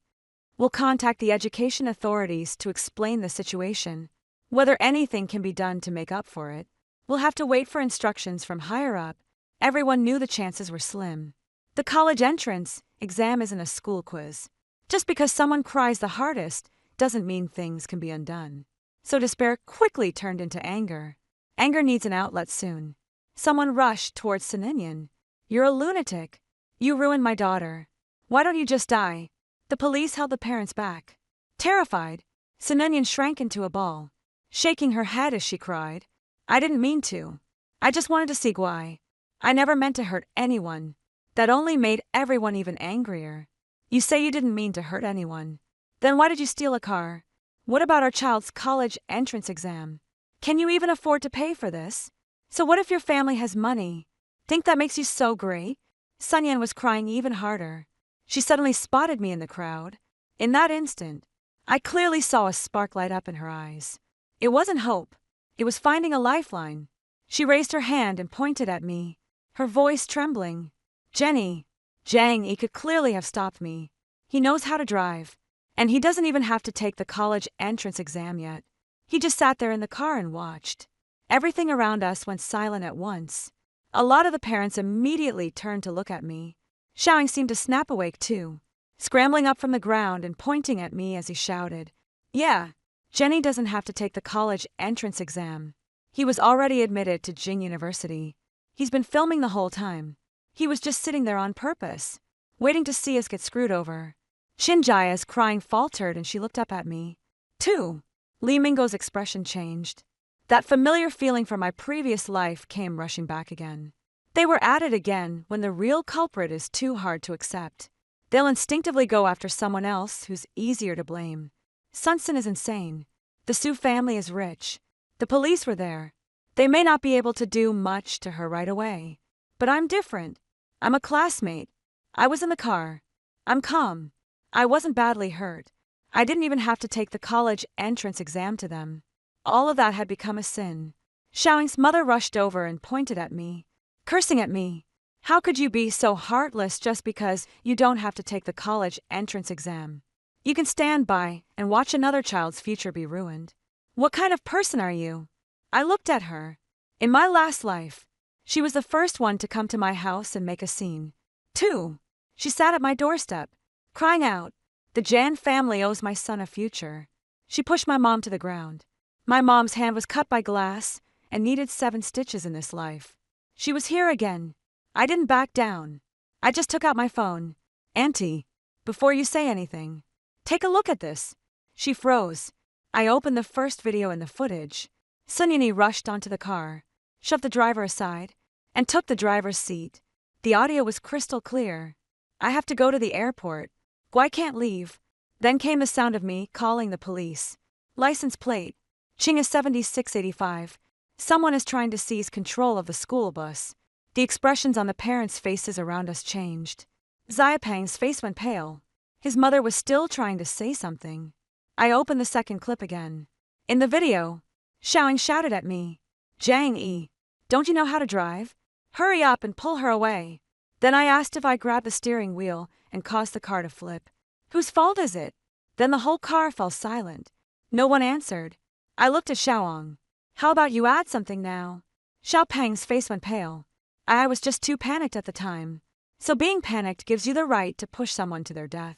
"We'll contact the education authorities to explain the situation. Whether anything can be done to make up for it, we'll have to wait for instructions from higher up." Everyone knew the chances were slim. The college entrance exam isn't a school quiz. Just because someone cries the hardest doesn't mean things can be undone. So despair quickly turned into anger. Anger needs an outlet soon. Someone rushed towards Sununyan. "You're a lunatic. You ruined my daughter. Why don't you just die?" The police held the parents back. Terrified, Sununyan shrank into a ball, shaking her head as she cried. "I didn't mean to. I just wanted to see Gwai. I never meant to hurt anyone." That only made everyone even angrier. "You say you didn't mean to hurt anyone. Then why did you steal a car? What about our child's college entrance exam? Can you even afford to pay for this? So what if your family has money? Think that makes you so great?" Sunyan was crying even harder. She suddenly spotted me in the crowd. In that instant, I clearly saw a spark light up in her eyes. It wasn't hope. It was finding a lifeline. She raised her hand and pointed at me, her voice trembling. "Jenny." Jang Yi could clearly have stopped me. He knows how to drive, and he doesn't even have to take the college entrance exam yet. He just sat there in the car and watched. Everything around us went silent at once. A lot of the parents immediately turned to look at me. Xiaoying seemed to snap awake too, scrambling up from the ground and pointing at me as he shouted, "Yeah, Jenny doesn't have to take the college entrance exam. He was already admitted to Jing University. He's been filming the whole time. He was just sitting there on purpose, waiting to see us get screwed over." Shinjaya's crying faltered and she looked up at me. Too. Li Mingo's expression changed. That familiar feeling from my previous life came rushing back again. They were at it again when the real culprit is too hard to accept. They'll instinctively go after someone else who's easier to blame. Sunsun is insane. The Su family is rich. The police were there. They may not be able to do much to her right away. But I'm different. I'm a classmate. I was in the car. I'm calm. I wasn't badly hurt. I didn't even have to take the college entrance exam to them. All of that had become a sin. Xiaoying's mother rushed over and pointed at me, cursing at me. "How could you be so heartless just because you don't have to take the college entrance exam? You can stand by and watch another child's future be ruined. What kind of person are you?" I looked at her. In my last life, she was the first one to come to my house and make a scene. Too. She sat at my doorstep, crying out, "The Jan family owes my son a future." She pushed my mom to the ground. My mom's hand was cut by glass and needed 7 stitches in this life. She was here again. I didn't back down. I just took out my phone. Auntie, before you say anything, take a look at this. She froze. I opened the first video in the footage. Sunyani rushed onto the car, shoved the driver aside, and took the driver's seat. The audio was crystal clear. I have to go to the airport. Guai can't leave. Then came the sound of me calling the police. License plate. Ching is 7685. Someone is trying to seize control of the school bus. The expressions on the parents' faces around us changed. Xiapeng's face went pale. His mother was still trying to say something. I opened the second clip again. In the video, Xiaoying shouted at me, "Zhang Yi, don't you know how to drive? Hurry up and pull her away." Then I asked if I grabbed the steering wheel and caused the car to flip. Whose fault is it? Then the whole car fell silent. No one answered. I looked at Xiaoying. How about you add something now? Xiaopeng's face went pale. I was just too panicked at the time. So being panicked gives you the right to push someone to their death.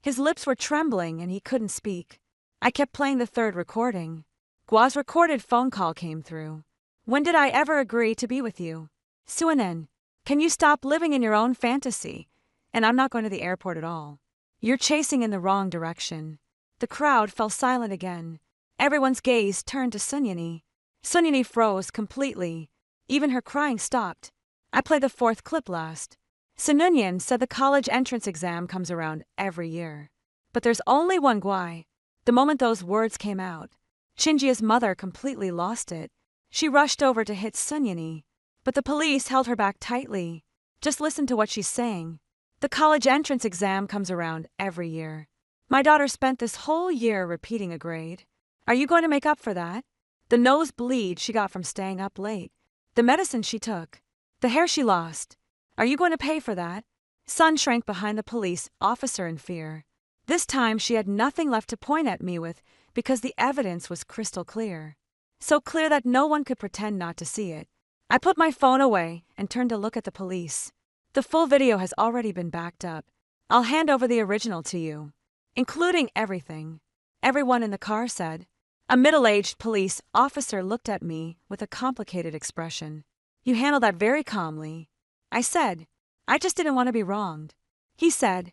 His lips were trembling and he couldn't speak. I kept playing the third recording. Gua's recorded phone call came through. "When did I ever agree to be with you? Suanen, can you stop living in your own fantasy? And I'm not going to the airport at all. You're chasing in the wrong direction." The crowd fell silent again. Everyone's gaze turned to Sunyani. Sunyani froze completely. Even her crying stopped. I played the fourth clip last. Sununyan said the college entrance exam comes around every year. But there's only one Guai. The moment those words came out, Chinjia's mother completely lost it. She rushed over to hit Sunyani, but the police held her back tightly. "Just listen to what she's saying. The college entrance exam comes around every year. My daughter spent this whole year repeating a grade. Are you going to make up for that? The nosebleed she got from staying up late, the medicine she took, the hair she lost. Are you going to pay for that?" Sun shrank behind the police officer in fear. This time she had nothing left to point at me with because the evidence was crystal clear. So clear that no one could pretend not to see it. I put my phone away and turned to look at the police. The full video has already been backed up. I'll hand over the original to you, including everything. Everyone in the car said. A middle-aged police officer looked at me with a complicated expression. "You handled that very calmly." I said, "I just didn't want to be wronged." He said,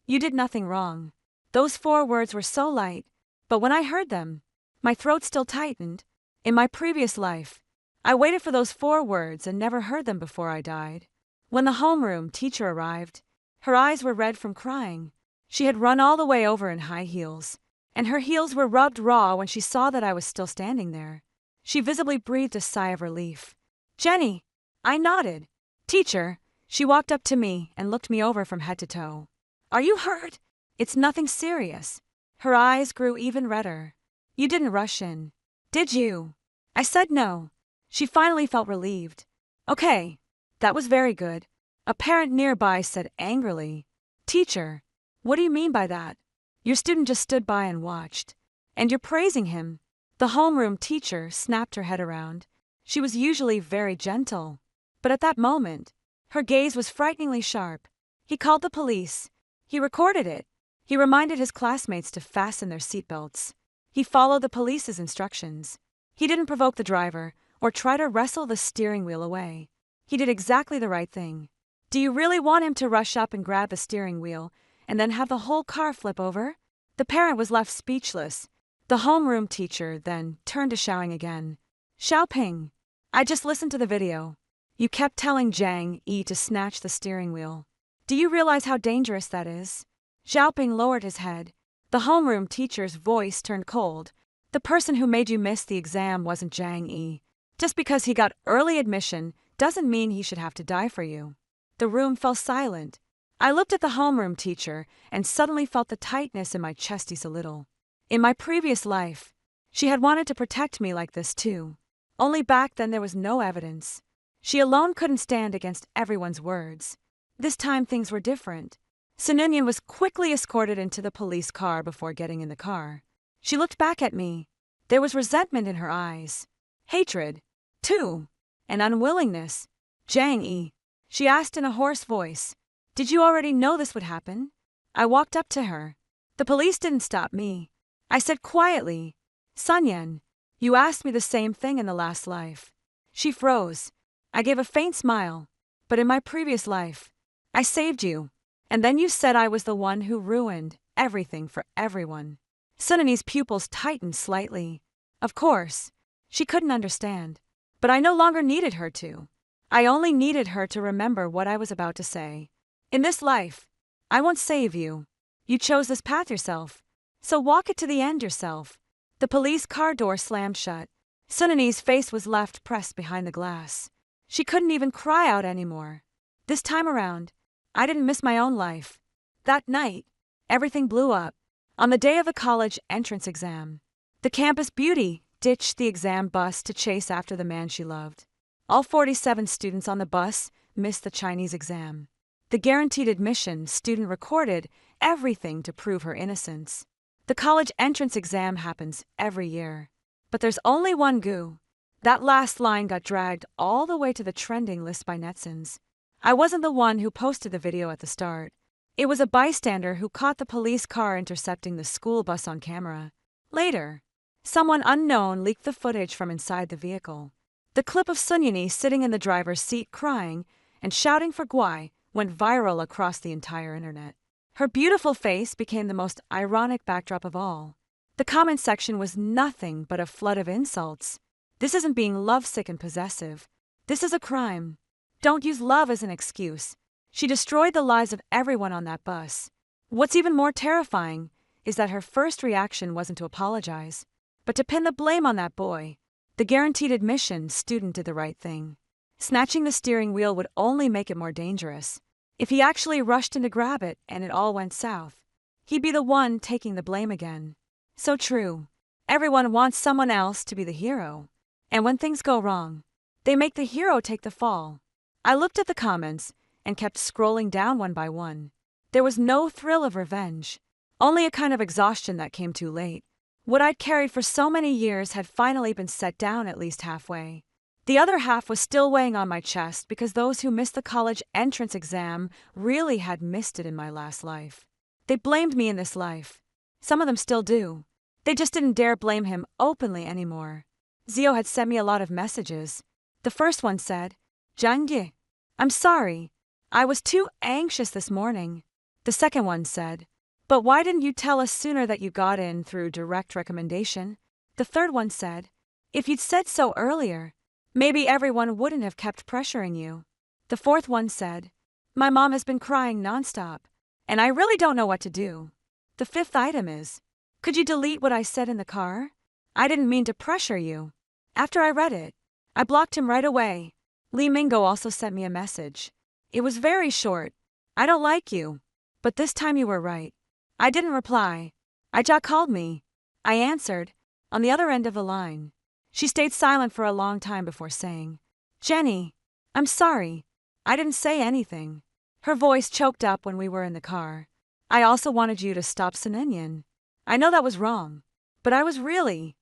"You did nothing wrong." Those 4 words were so light, but when I heard them, my throat still tightened. In my previous life, I waited for those 4 words and never heard them before I died. When the homeroom teacher arrived, her eyes were red from crying. She had run all the way over in high heels, and her heels were rubbed raw when she saw that I was still standing there. She visibly breathed a sigh of relief. "Jenny!" I nodded. "Teacher." She walked up to me and looked me over from head to toe. "Are you hurt?" "It's nothing serious." Her eyes grew even redder. "You didn't rush in, did you?" I said no. She finally felt relieved. "Okay, that was very good." A parent nearby said angrily, "Teacher, what do you mean by that? Your student just stood by and watched. And you're praising him." The homeroom teacher snapped her head around. She was usually very gentle, but at that moment, her gaze was frighteningly sharp. He called the police. He recorded it. He reminded his classmates to fasten their seatbelts. He followed the police's instructions. He didn't provoke the driver or try to wrestle the steering wheel away. He did exactly the right thing. Do you really want him to rush up and grab the steering wheel and then have the whole car flip over? The parent was left speechless. The homeroom teacher then turned to Xiaoying again. "Xiaoping, I just listened to the video. You kept telling Zhang Yi to snatch the steering wheel. Do you realize how dangerous that is?" Xiaoping lowered his head. The homeroom teacher's voice turned cold. "The person who made you miss the exam wasn't Zhang Yi. Just because he got early admission doesn't mean he should have to die for you." The room fell silent. I looked at the homeroom teacher and suddenly felt the tightness in my chesties a little. In my previous life, she had wanted to protect me like this too. Only back then there was no evidence. She alone couldn't stand against everyone's words. This time things were different. Sununyan was quickly escorted into the police car before getting in the car. She looked back at me. There was resentment in her eyes. Hatred, too, and unwillingness. "Zhang Yi," she asked in a hoarse voice, "did you already know this would happen?" I walked up to her. The police didn't stop me. I said quietly, "Sunyan, you asked me the same thing in the last life." She froze. I gave a faint smile. "But in my previous life, I saved you. And then you said I was the one who ruined everything for everyone. Sunani's pupils tightened slightly. Of course, she couldn't understand. But I no longer needed her to. I only needed her to remember what I was about to say. In this life, I won't save you. You chose this path yourself. So walk it to the end yourself. The police car door slammed shut. Sunani's face was left pressed behind the glass. She couldn't even cry out anymore. This time around, I didn't miss my own life. That night, everything blew up. On the day of the college entrance exam, the campus beauty ditched the exam bus to chase after the man she loved. All 47 students on the bus missed the Chinese exam. The guaranteed admission student recorded everything to prove her innocence. The college entrance exam happens every year. But there's only one goo. That last line got dragged all the way to the trending list by netizens. I wasn't the one who posted the video at the start. It was a bystander who caught the police car intercepting the school bus on camera. Later, someone unknown leaked the footage from inside the vehicle. The clip of Sunyani sitting in the driver's seat crying and shouting for Gwai went viral across the entire internet. Her beautiful face became the most ironic backdrop of all. The comment section was nothing but a flood of insults. This isn't being lovesick and possessive. This is a crime. Don't use love as an excuse. She destroyed the lives of everyone on that bus. What's even more terrifying is that her first reaction wasn't to apologize, but to pin the blame on that boy. The guaranteed admission student did the right thing. Snatching the steering wheel would only make it more dangerous. If he actually rushed in to grab it and it all went south, he'd be the one taking the blame again. So true. Everyone wants someone else to be the hero. And when things go wrong, they make the hero take the fall. I looked at the comments and kept scrolling down one by one. There was no thrill of revenge, only a kind of exhaustion that came too late. What I'd carried for so many years had finally been set down at least halfway. The other half was still weighing on my chest because those who missed the college entrance exam really had missed it in my last life. They blamed me in this life. Some of them still do. They just didn't dare blame him openly anymore. Zio had sent me a lot of messages. The first one said, "Zhang, I'm sorry. I was too anxious this morning." The second one said, "But why didn't you tell us sooner that you got in through direct recommendation?" The third one said, "If you'd said so earlier, maybe everyone wouldn't have kept pressuring you." The fourth one said, "My mom has been crying nonstop, and I really don't know what to do." The fifth item is, "Could you delete what I said in the car? I didn't mean to pressure you." After I read it, I blocked him right away. Li Mingo also sent me a message. It was very short. "I don't like you. But this time you were right." I didn't reply. Aja called me. I answered, on the other end of the line. She stayed silent for a long time before saying, "Jenny, I'm sorry. I didn't say anything." Her voice choked up when we were in the car. "I also wanted you to stop Sunenyan. I know that was wrong. But I was really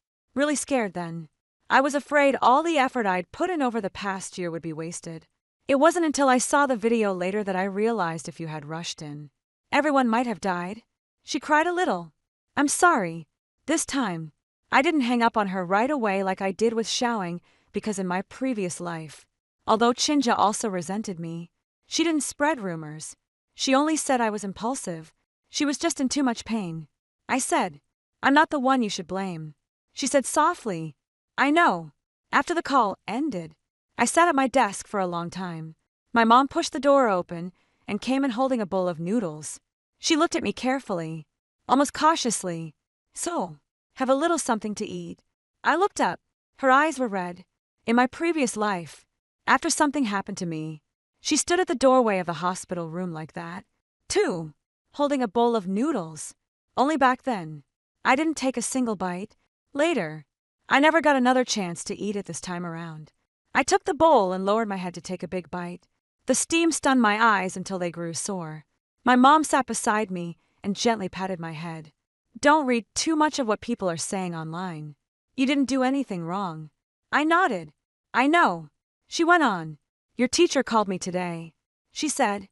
scared then. I was afraid all the effort I'd put in over the past year would be wasted. It wasn't until I saw the video later that I realized if you had rushed in, everyone might have died." She cried a little. "I'm sorry. This time, I didn't hang up on her right away like I did with Xiaoing because in my previous life, although Chinja also resented me, she didn't spread rumors. She only said I was impulsive. She was just in too much pain." I said, "I'm not the one you should blame." She said softly, "I know." After the call ended, I sat at my desk for a long time. My mom pushed the door open and came in holding a bowl of noodles. She looked at me carefully, almost cautiously. "So, have a little something to eat." I looked up. Her eyes were red. In my previous life, after something happened to me, she stood at the doorway of the hospital room like that, too, holding a bowl of noodles. Only back then, I didn't take a single bite. Later, I never got another chance to eat it this time around. I took the bowl and lowered my head to take a big bite. The steam stunned my eyes until they grew sore. My mom sat beside me and gently patted my head. "Don't read too much of what people are saying online. You didn't do anything wrong." I nodded. "I know." She went on, "Your teacher called me today. She said,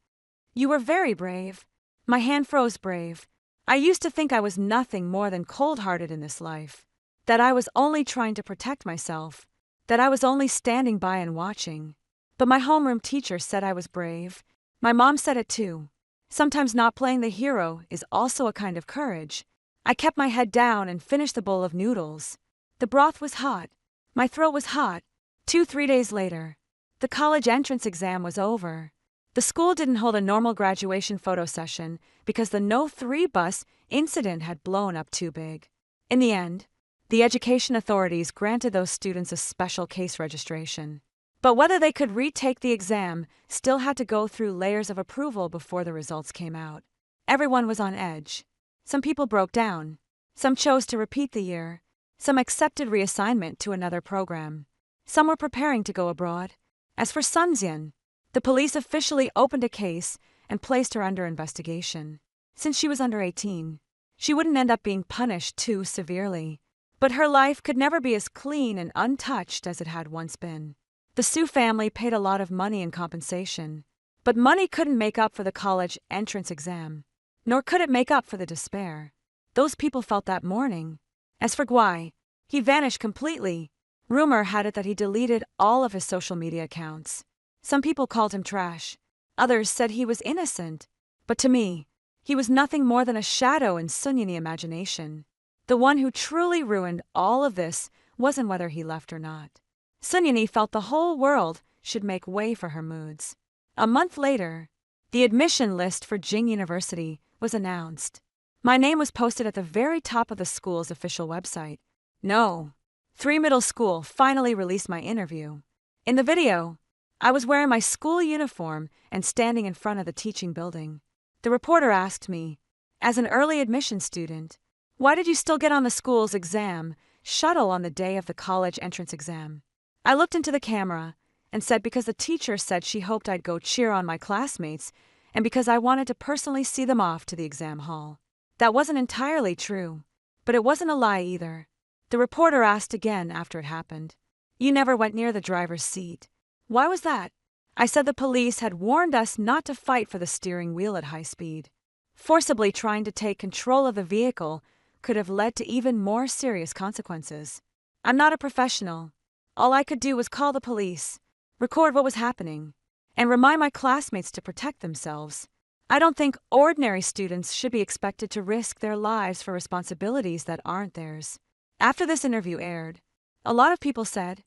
'You were very brave.'" My hand froze. Brave. I used to think I was nothing more than cold-hearted in this life. That I was only trying to protect myself. That I was only standing by and watching. But my homeroom teacher said I was brave. My mom said it too. Sometimes not playing the hero is also a kind of courage. I kept my head down and finished the bowl of noodles. The broth was hot. My throat was hot. 3 days later, the college entrance exam was over. The school didn't hold a normal graduation photo session because the No 3 bus incident had blown up too big. In the end, the education authorities granted those students a special case registration. But whether they could retake the exam still had to go through layers of approval before the results came out. Everyone was on edge. Some people broke down. Some chose to repeat the year. Some accepted reassignment to another program. Some were preparing to go abroad. As for Sunzian, the police officially opened a case and placed her under investigation. Since she was under 18, she wouldn't end up being punished too severely. But her life could never be as clean and untouched as it had once been. The Sue family paid a lot of money in compensation, but money couldn't make up for the college entrance exam, nor could it make up for the despair. Those people felt that morning. As for Guai, he vanished completely. Rumor had it that he deleted all of his social media accounts. Some people called him trash. Others said he was innocent. But to me, he was nothing more than a shadow in Sunyani imagination. The one who truly ruined all of this wasn't whether he left or not. Sunyani felt the whole world should make way for her moods. A month later, the admission list for Jing University was announced. My name was posted at the very top of the school's official website. No. 3 Middle School finally released my interview. In the video, I was wearing my school uniform and standing in front of the teaching building. The reporter asked me, as an early admission student, why did you still get on the school's exam shuttle on the day of the college entrance exam? I looked into the camera and said because the teacher said she hoped I'd go cheer on my classmates and because I wanted to personally see them off to the exam hall. That wasn't entirely true, but it wasn't a lie either. The reporter asked again after it happened. You never went near the driver's seat. Why was that? I said the police had warned us not to fight for the steering wheel at high speed. Forcibly trying to take control of the vehicle could have led to even more serious consequences. I'm not a professional. All I could do was call the police, record what was happening, and remind my classmates to protect themselves. I don't think ordinary students should be expected to risk their lives for responsibilities that aren't theirs. After this interview aired, a lot of people said,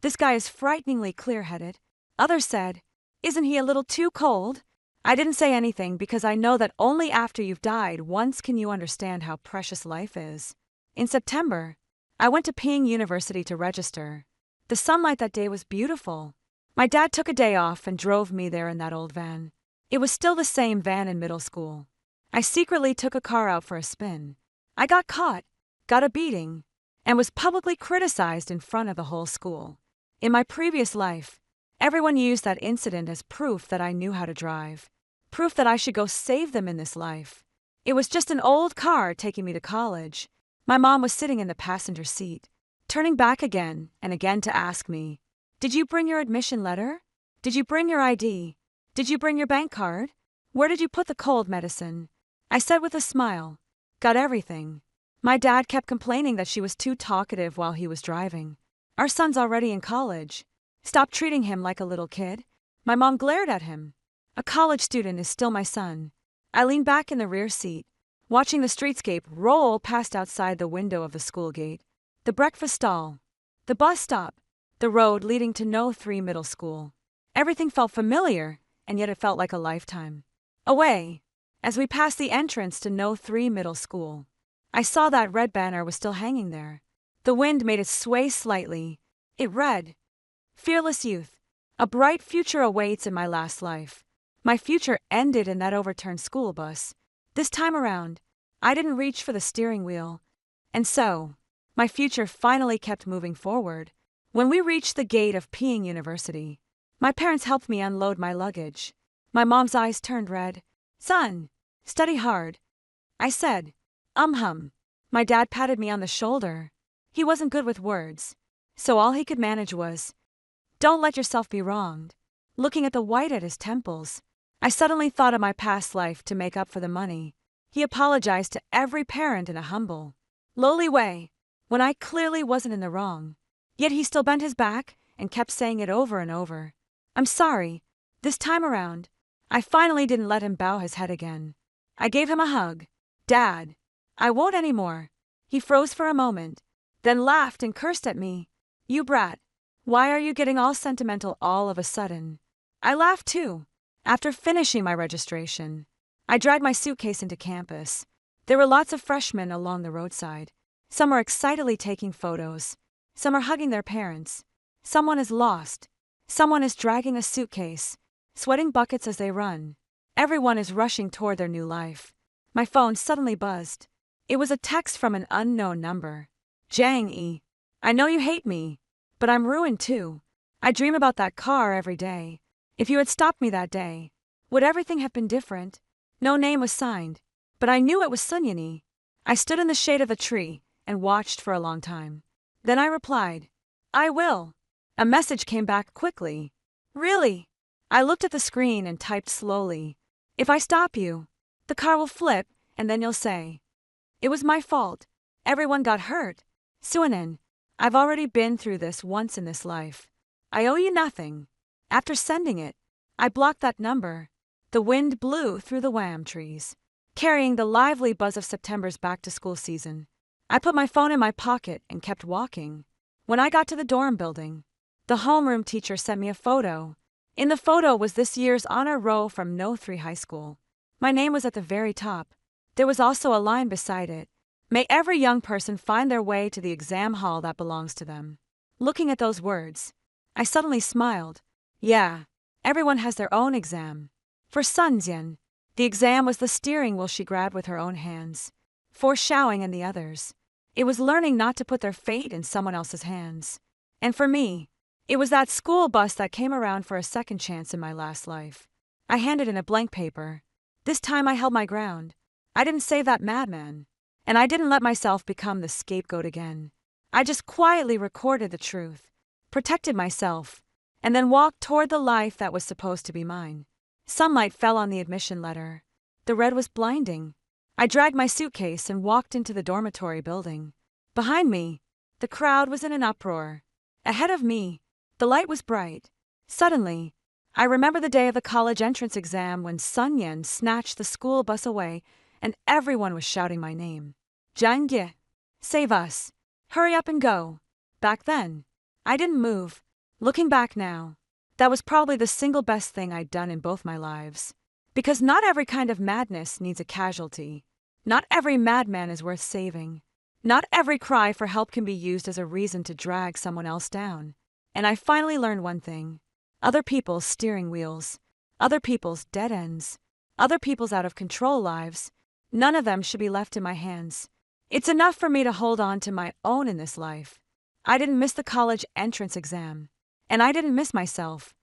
"This guy is frighteningly clear-headed." Others said, "Isn't he a little too cold?" I didn't say anything because I know that only after you've died once can you understand how precious life is. In September, I went to Ping University to register. The sunlight that day was beautiful. My dad took a day off and drove me there in that old van. It was still the same van in middle school. I secretly took a car out for a spin. I got caught, got a beating, and was publicly criticized in front of the whole school. In my previous life, everyone used that incident as proof that I knew how to drive, proof that I should go save them in this life. It was just an old car taking me to college. My mom was sitting in the passenger seat, turning back again and again to ask me, "Did you bring your admission letter? Did you bring your ID? Did you bring your bank card? Where did you put the cold medicine?" I said with a smile, "Got everything." My dad kept complaining that she was too talkative while he was driving. "Our son's already in college. Stop treating him like a little kid." My mom glared at him. A college student is still my son. I leaned back in the rear seat, watching the streetscape roll past outside the window of the school gate. The breakfast stall, the bus stop, the road leading to No 3 Middle School. Everything felt familiar, and yet it felt like a lifetime. Away, as we passed the entrance to No 3 Middle School, I saw that red banner was still hanging there. The wind made it sway slightly. It read, "Fearless youth, a bright future awaits in my last life." My future ended in that overturned school bus. This time around, I didn't reach for the steering wheel. And so, my future finally kept moving forward. When we reached the gate of Ping University, my parents helped me unload my luggage. My mom's eyes turned red. "Son, study hard." I said, hum. My dad patted me on the shoulder. He wasn't good with words, so all he could manage was, "Don't let yourself be wronged." Looking at the white at his temples, I suddenly thought of my past life to make up for the money. He apologized to every parent in a humble, lowly way, when I clearly wasn't in the wrong. Yet he still bent his back and kept saying it over and over. "I'm sorry. This time around, I finally didn't let him bow his head again. I gave him a hug. Dad, I won't anymore. He froze for a moment, then laughed and cursed at me. You brat. Why are you getting all sentimental all of a sudden? I laughed too. After finishing my registration, I dragged my suitcase into campus. There were lots of freshmen along the roadside. Some are excitedly taking photos. Some are hugging their parents. Someone is lost. Someone is dragging a suitcase, sweating buckets as they run. Everyone is rushing toward their new life. My phone suddenly buzzed. It was a text from an unknown number. Jang E. I know you hate me, but I'm ruined too. I dream about that car every day. If you had stopped me that day, would everything have been different? No name was signed, but I knew it was Sunyani. I stood in the shade of a tree and watched for a long time. Then I replied, I will. A message came back quickly. Really? I looked at the screen and typed slowly. If I stop you, the car will flip and then you'll say, it was my fault. Everyone got hurt. Suanan, I've already been through this once in this life. I owe you nothing. After sending it, I blocked that number. The wind blew through the wham trees, carrying the lively buzz of September's back-to-school season. I put my phone in my pocket and kept walking. When I got to the dorm building, the homeroom teacher sent me a photo. In the photo was this year's honor roll from No 3 High School. My name was at the very top. There was also a line beside it. May every young person find their way to the exam hall that belongs to them. Looking at those words, I suddenly smiled. Yeah, everyone has their own exam. For Sunzian, the exam was the steering wheel she grabbed with her own hands. For Xiaoing and the others, it was learning not to put their fate in someone else's hands. And for me, it was that school bus that came around for a second chance in my last life. I handed in a blank paper. This time I held my ground. I didn't save that madman. And I didn't let myself become the scapegoat again. I just quietly recorded the truth, protected myself, and then walked toward the life that was supposed to be mine. Sunlight fell on the admission letter. The red was blinding. I dragged my suitcase and walked into the dormitory building. Behind me, the crowd was in an uproar. Ahead of me, the light was bright. Suddenly, I remember the day of the college entrance exam when Sun Yen snatched the school bus away and everyone was shouting my name. Zhang Ye, save us. Hurry up and go. Back then, I didn't move. Looking back now, that was probably the single best thing I'd done in both my lives. Because not every kind of madness needs a casualty. Not every madman is worth saving. Not every cry for help can be used as a reason to drag someone else down. And I finally learned one thing. Other people's steering wheels. Other people's dead ends. Other people's out-of-control lives. None of them should be left in my hands. It's enough for me to hold on to my own in this life. I didn't miss the college entrance exam. And I didn't miss myself.